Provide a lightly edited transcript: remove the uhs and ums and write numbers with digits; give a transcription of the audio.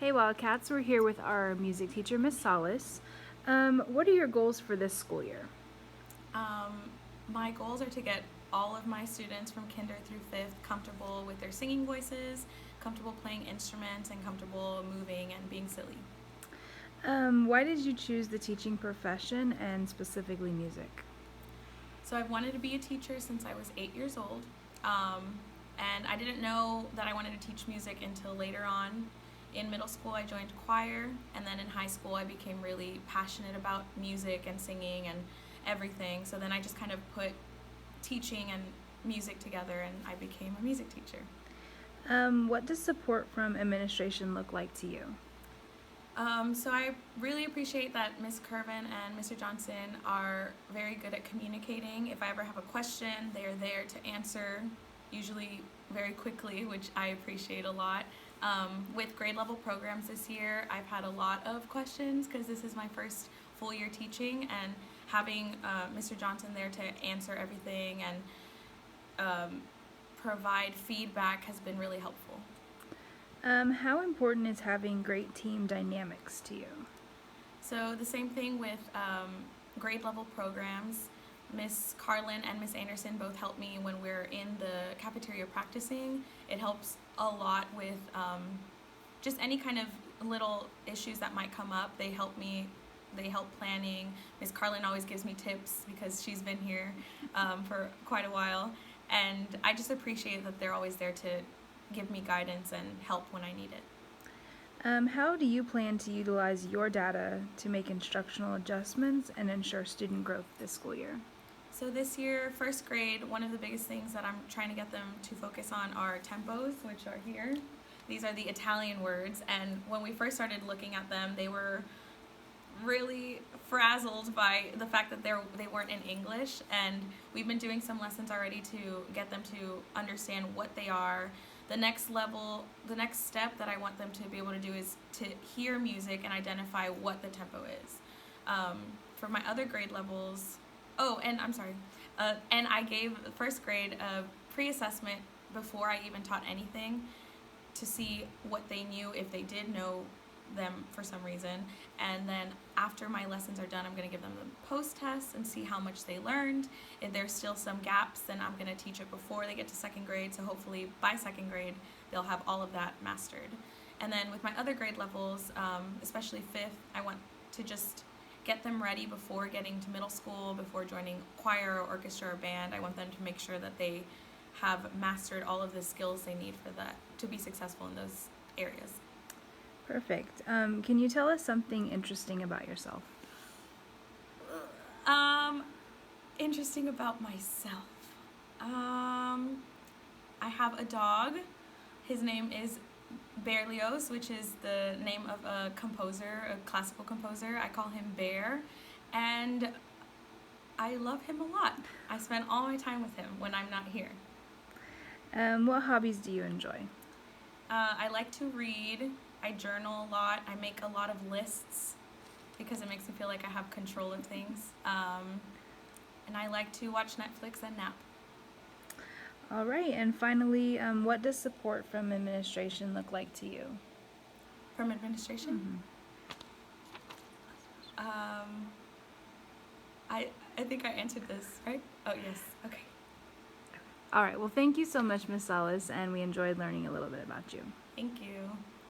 Hey Wildcats, we're here with our music teacher, Miss Salas. What are your goals for this school year? My goals are to get all of my students from kinder through fifth comfortable with their singing voices, comfortable playing instruments, and comfortable moving and being silly. Why did you choose the teaching profession and specifically music? So I've wanted to be a teacher since I was 8 years old, and I didn't know that I wanted to teach music until later on. In middle school, I joined choir, and then in high school, I became really passionate about music and singing and everything. So then I just kind of put teaching and music together, and I became a music teacher. What does support from administration look like to you? So I really appreciate that Miss Curvin and Mr. Johnson are very good at communicating. If I ever have a question, they are there to answer, usually very quickly, which I appreciate a lot. With grade level programs this year, I've had a lot of questions because this is my first full year teaching, and having Mr. Johnson there to answer everything and provide feedback has been really helpful. How important is having great team dynamics to you? So the same thing with grade level programs. Miss Carlin and Miss Anderson both help me when we're in the cafeteria practicing. It helps a lot with just any kind of little issues that might come up. They help me. They help planning. Miss Carlin always gives me tips because she's been here for quite a while. And I just appreciate that they're always there to give me guidance and help when I need it. How do you plan to utilize your data to make instructional adjustments and ensure student growth this school year? So this year, first grade, one of the biggest things that I'm trying to get them to focus on are tempos, which are here. These are the Italian words, and when we first started looking at them, they were really frazzled by the fact that they weren't in English, and we've been doing some lessons already to get them to understand what they are. The next level, the next step that I want them to be able to do is to hear music and identify what the tempo is. For my other grade levels, and I'm sorry, and I gave first grade a pre-assessment before I even taught anything to see what they knew, if they did know them for some reason, and then after my lessons are done, I'm going to give them the post tests and see how much they learned. If there's still some gaps, then I'm going to teach it before they get to second grade, so hopefully by second grade they'll have all of that mastered. And then with my other grade levels, especially fifth, I want to just get them ready before getting to middle school, before joining choir or orchestra or band. I want them to make sure that they have mastered all of the skills they need for that to be successful in those areas. Perfect. Can you tell us something interesting about yourself? Interesting about myself. I have a dog. His name is Berlioz, which is the name of a composer, a classical composer. I call him Bear, and I love him a lot. I spend all my time with him when I'm not here. What hobbies do you enjoy? I like to read. I journal a lot. I make a lot of lists because it makes me feel like I have control of things. And I like to watch Netflix and nap. All right, and finally, what does support from administration look like to you? From administration? I think I answered this, right? Oh, yes. Okay. All right, well, thank you so much, Miss Salas, and we enjoyed learning a little bit about you. Thank you.